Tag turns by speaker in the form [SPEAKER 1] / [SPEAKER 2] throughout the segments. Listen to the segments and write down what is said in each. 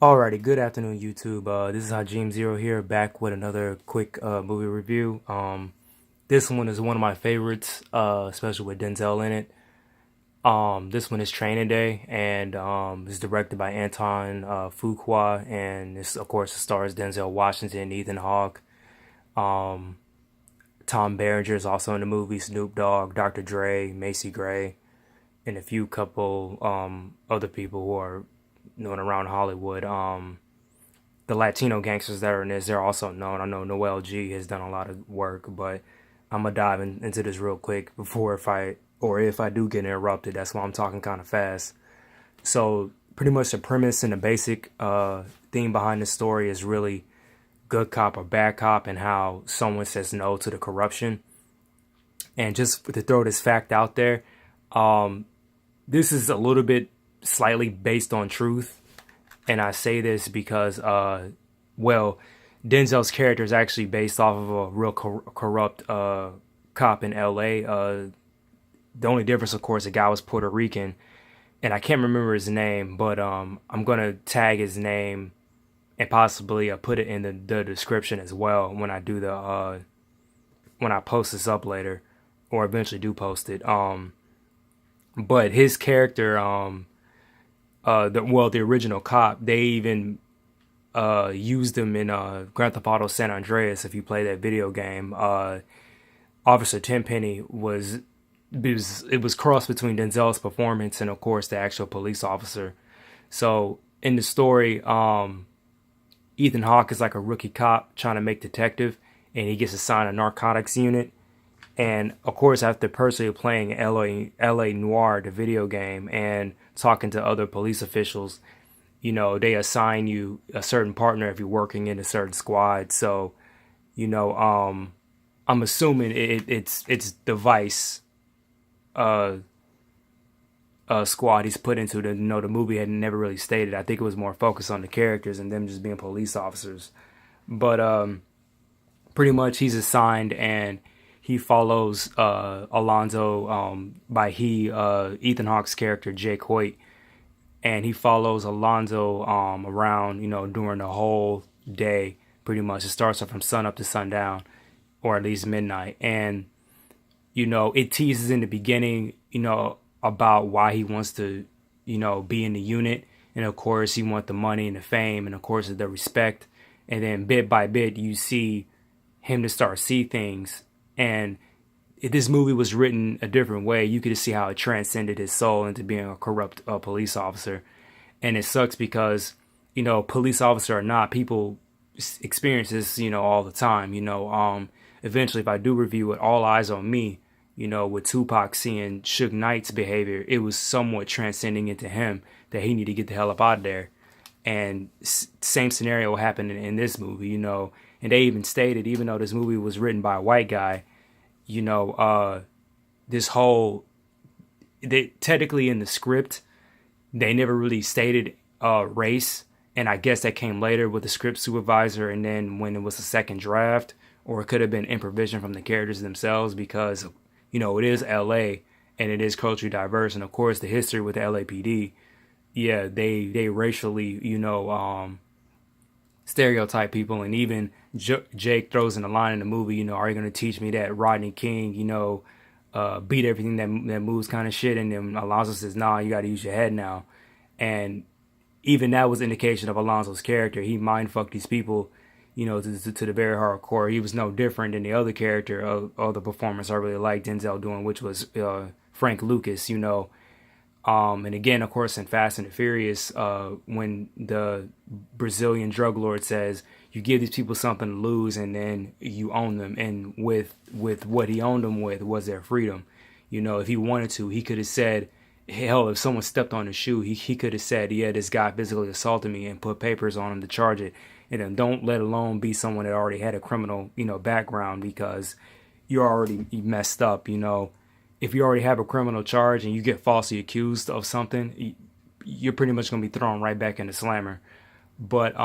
[SPEAKER 1] Alrighty, good afternoon, YouTube. This is Hajim Zero here, back with another quick movie review. This one is one of my favorites, especially with Denzel in it. This one is Training Day, and it's directed by Antoine Fuqua, and this, of course, it stars Denzel Washington, Ethan Hawke. Um, Tom Berenger is also in the movie. Snoop Dogg, Dr.Dre, Macy, and a few couple other people who are known around Hollywood. The Latino gangsters that are in this, they're also known. I know Noel.G has done a lot of work, but I'm gonna dive into this real quick before if I do get interrupted. That's why I'm talking kind of fast. So pretty much the premise and the basic theme behind the story is really good cop or bad cop and how someone says no to the corruption. And just to throw this fact out there, um, this is a little bit slightly based on truth, and I say this because, well, Denzel's character is actually based off of a real corrupt cop in L.A. The only difference, of course, the guy was Puerto Rican, and I can't remember his name, but I'm gonna tag his name and possibly put it in the description as well when I do the when I post this up later, or eventually do post it. But his character, the original cop, they even used him in Grand Theft Auto San Andreas. If you play that video game, Officer Tenpenny it was crossed between Denzel's performance and, of course, the actual police officer. So in the story, Ethan Hawke is like a rookie cop trying to make detective, and he gets assigned a narcotics unit. And of course, after personally playing LA Noir, the video game, and talking to other police officials, they assign you a certain partner if you're working in a certain squad. So, you know, um, I'm assuming it's the Vice uh, squad he's put into. The movie had never really stated. I think it was more focused on the characters and them just being police officers. But pretty much he's assigned, and he follows Alonzo, Ethan Hawke's character Jake Hoyt, and he follows Alonzo around, during the whole day. Pretty much, it starts off from sun up to sundown, or at least midnight. And it teases in the beginning, about why he wants to, be in the unit, and of course he wants the money and the fame, and of course the respect. And then bit by bit, you see him to start see things. And if this movie was written a different way, you could see how it transcended his soul into being a corrupt police officer. And it sucks because, police officer or not, people experience this, all the time. Eventually, if I do review it, All Eyes on Me, with Tupac seeing Suge Knight's behavior, it was somewhat transcending into him that he needed to get the hell up out of there. And same scenario happened in this movie, and they even stated, even though this movie was written by a white guy, you know, uh, this whole, they technically in the script, they never really stated race. And I guess that came later with the script supervisor, and then when it was the second draft, or it could have been improvisation from the characters themselves, because, it is LA and it is culturally diverse. And of course, the history with the L.A.P.D., yeah, they racially, stereotype people. And even Jake throws in a line in the movie, are you going to teach me that Rodney King, beat everything that moves kind of shit? And then Alonzo says, nah, you got to use your head now. And even that was indication of Alonzo's character. He mind fucked these people, to the very hardcore. He was no different than the other character of the performance I really liked Denzel doing, which was Frank Lucas, and again, of course, in Fast and the Furious, when the Brazilian drug lord says, you give these people something to lose and then you own them. And with what he owned them with was their freedom. If he wanted to, he could have said, hell, if someone stepped on his shoe, he could have said, yeah, this guy physically assaulted me, and put papers on him to charge it. And then don't let alone be someone that already had a criminal, background, because you're already messed up. If you already have a criminal charge and you get falsely accused of something, you're pretty much going to be thrown right back into slammer. But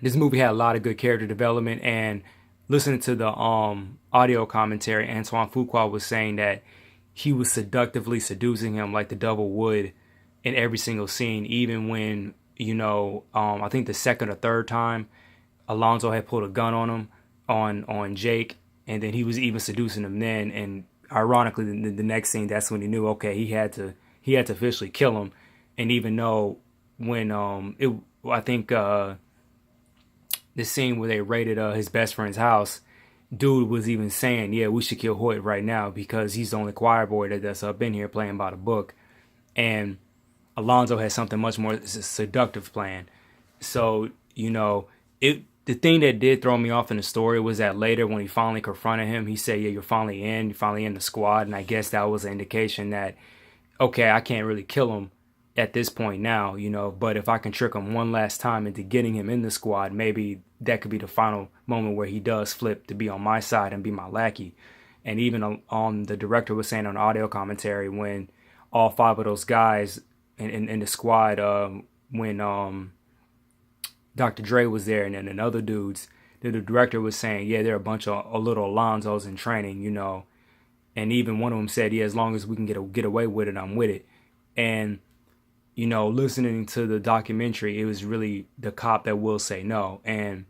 [SPEAKER 1] this movie had a lot of good character development, and listening to the audio commentary, Antoine Fuqua was saying that he was seductively seducing him like the devil would in every single scene, even when I think the second or third time, Alonzo had pulled a gun on him, on Jake, and then he was even seducing him then. And ironically, the next scene, that's when he knew, okay, he had to officially kill him. And even though when I think the scene where they raided his best friend's house, dude was even saying, yeah, we should kill Hoyt right now because he's the only choir boy that's up in here playing by the book. And Alonzo had something much more seductive planned. So, the thing that did throw me off in the story was that later when he finally confronted him, he said, yeah, you're finally in the squad. And I guess that was an indication that, okay, I can't really kill him at this point now, but if I can trick him one last time into getting him in the squad, maybe that could be the final moment where he does flip to be on my side and be my lackey. And even the director was saying on audio commentary, when all five of those guys in the squad, when Dr. Dre was there and then other dudes, the director was saying, yeah, there are a bunch of little Alonzos in training, and even one of them said, yeah, as long as we can get away with it, I'm with it. And listening to the documentary, it was really The Cop That Will Say No. And,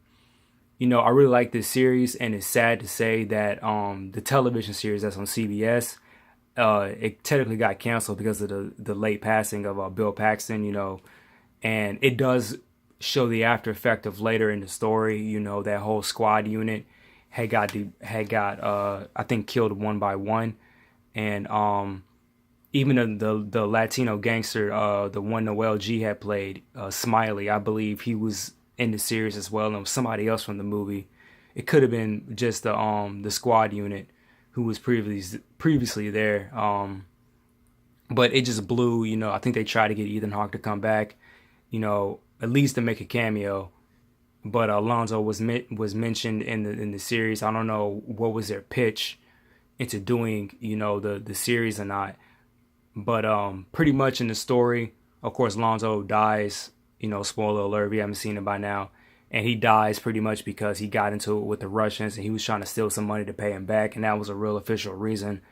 [SPEAKER 1] I really like this series, and it's sad to say that the television series that's on CBS, it technically got canceled because of the late passing of Bill Paxton, and it does show the after effect of later in the story, that whole squad unit had got I think killed one by one. And even the Latino gangster, the one Noel.G had played, Smiley, I believe he was in the series as well, and it was somebody else from the movie. It could have been just the squad unit who was previously there. But it just blew. I think they tried to get Ethan Hawke to come back, at least to make a cameo. But Alonzo was mentioned in the series. I don't know what was their pitch into doing the series or not. But pretty much in the story, of course, Lonzo dies, spoiler alert if you haven't seen it by now. And he dies pretty much because he got into it with the Russians and he was trying to steal some money to pay him back. And that was a real official reason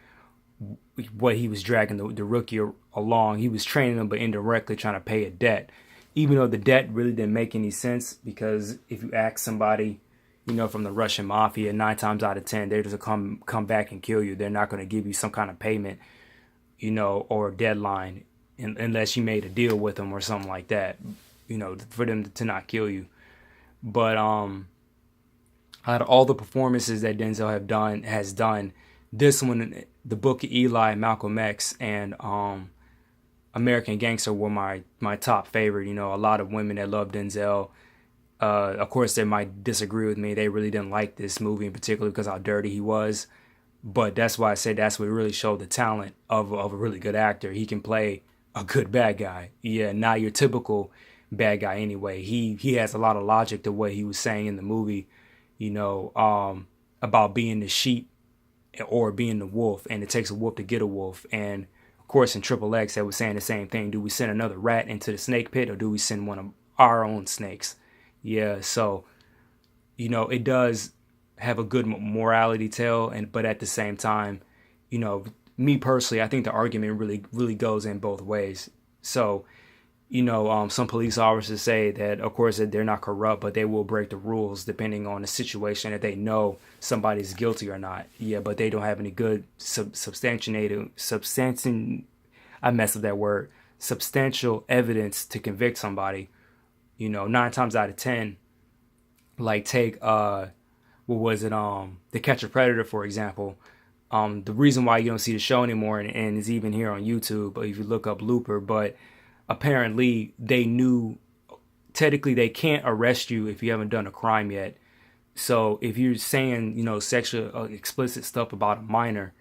[SPEAKER 1] what he was dragging the rookie along. He was training him, but indirectly trying to pay a debt. Even though the debt really didn't make any sense, because if you ask somebody, from the Russian mafia, 9 times out of 10, they're just come back and kill you. They're not going to give you some kind of payment, or deadline, unless you made a deal with them or something like that, for them to not kill you. But out of all the performances that Denzel has done, this one, The Book of Eli, Malcolm X, and American Gangster were my top favorite. A lot of women that love Denzel, of course, they might disagree with me. They really didn't like this movie in particular because how dirty he was. But that's why I say that's what really showed the talent of a really good actor. He can play a good bad guy. Yeah, not your typical bad guy anyway. He has a lot of logic to what he was saying in the movie, about being the sheep or being the wolf, and it takes a wolf to get a wolf. And of course, in Triple X, they were saying the same thing. Do we send another rat into the snake pit, or do we send one of our own snakes? Yeah, so it does have a good morality tale, but at the same time, me personally, I think the argument really goes in both ways. So, some police officers say that, of course, that they're not corrupt, but they will break the rules depending on the situation, that they know somebody's guilty or not. Yeah, but they don't have any good substantial evidence to convict somebody. 9 times out of 10, like take what was it, To Catch a Predator, for example. The reason why you don't see the show anymore, and it's even here on YouTube, if you look up Looper, but apparently they knew technically they can't arrest you if you haven't done a crime yet. So if you're saying, sexual explicit stuff about a minor,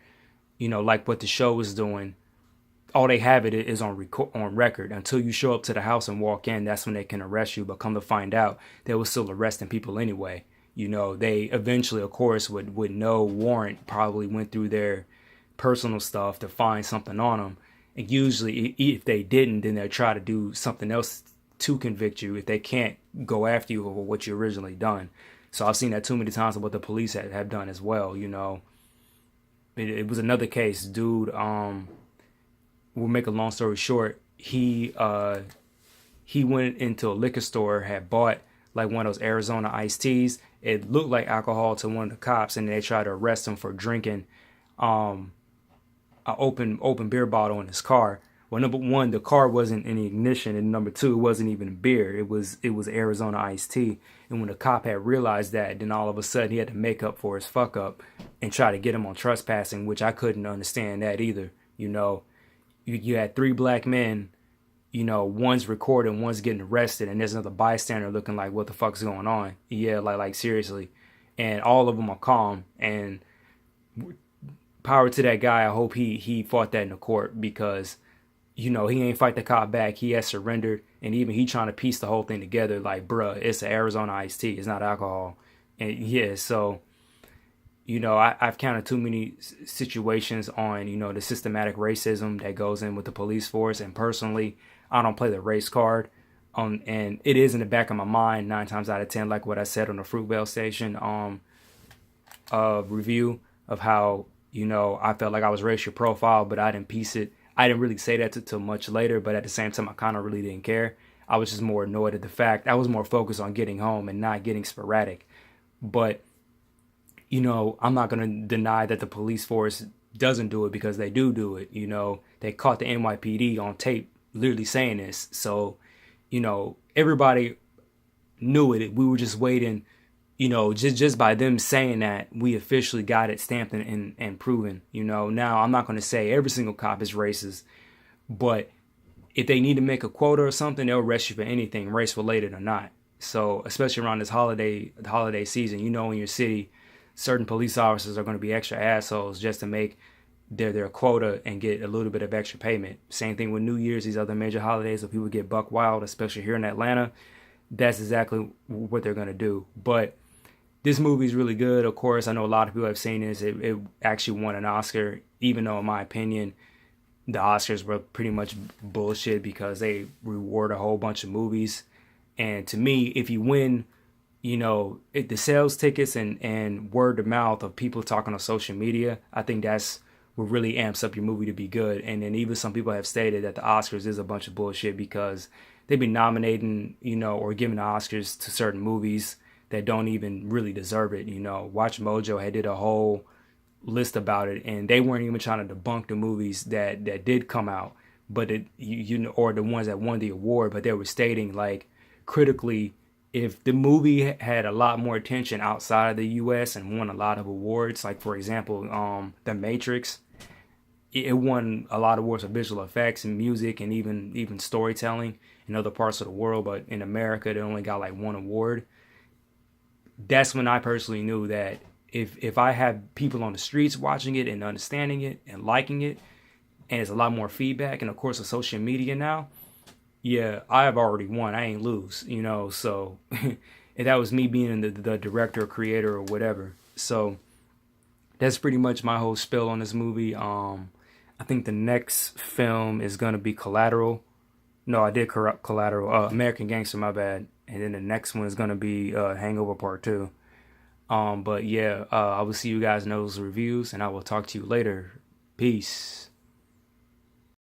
[SPEAKER 1] like what the show was doing, all they have it is on record. Until you show up to the house and walk in, that's when they can arrest you. But come to find out, they were still arresting people anyway. They eventually, of course, with no warrant, probably went through their personal stuff to find something on them. And usually, if they didn't, then they'll try to do something else to convict you if they can't go after you for what you originally done. So I've seen that too many times with what the police have done as well. It was another case. Dude, we'll make a long story short. He he went into a liquor store, had bought like one of those Arizona iced teas. It looked like alcohol to one of the cops, and they tried to arrest him for drinking um, an open beer bottle in his car. Well, number one, the car wasn't in the ignition, and number two, it wasn't even beer. It was Arizona iced tea. And when the cop had realized that, then all of a sudden he had to make up for his fuck up and try to get him on trespassing, which I couldn't understand that either. You had three black men. One's recording, one's getting arrested, and there's another bystander looking like, what the fuck's going on? Yeah, like seriously. And all of them are calm. And power to that guy. I hope he fought that in the court, because he ain't fight the cop back. He has surrendered, and even he trying to piece the whole thing together. Like, bruh, it's an Arizona iced tea. It's not alcohol. And yeah, so I've counted too many situations on the systematic racism that goes in with the police force. And personally, I don't play the race card. And it is in the back of my mind 9 times out of 10, like what I said on the Fruitvale Station review of how I felt like I was racial profile, but I didn't piece it. I didn't really say that till much later, but at the same time, I kind of really didn't care. I was just more annoyed at the fact. I was more focused on getting home and not getting sporadic. But, I'm not going to deny that the police force doesn't do it, because they do it. They caught the NYPD on tape literally saying this. So, everybody knew it. We were just waiting, just by them saying that, we officially got it stamped and proven. Now I'm not going to say every single cop is racist, but if they need to make a quota or something, they'll arrest you for anything, race related or not. So especially around this holiday season, in your city, certain police officers are going to be extra assholes just to make their quota and get a little bit of extra payment. Same thing with New Year's, these other major holidays, if people get buck wild, especially here in Atlanta, that's exactly what they're going to do. But this movie is really good. Of course, I know a lot of people have seen this. It actually won an Oscar, even though, in my opinion, the Oscars were pretty much bullshit, because they reward a whole bunch of movies. And to me, if you win, the sales tickets and word of mouth of people talking on social media, I think that's what really amps up your movie to be good. And then even some people have stated that the Oscars is a bunch of bullshit, because they've been nominating, or giving the Oscars to certain movies that don't even really deserve it. Watch Mojo had did a whole list about it, and they weren't even trying to debunk the movies that did come out, but or the ones that won the award, but they were stating, like, critically, if the movie had a lot more attention outside of the US and won a lot of awards, like for example, The Matrix, it won a lot of awards for visual effects and music and even storytelling in other parts of the world, but in America they only got like one award. That's when I personally knew that if I have people on the streets watching it and understanding it and liking it, and it's a lot more feedback, and of course with social media now, yeah, I have already won. I ain't lose, so and that was me being the director or creator or whatever. So that's pretty much my whole spill on this movie. I think the next film is gonna be Collateral. No, I did corrupt Collateral. American Gangster, my bad. And then the next one is gonna be Hangover Part 2. But yeah, I will see you guys in those reviews, and I will talk to you later. Peace.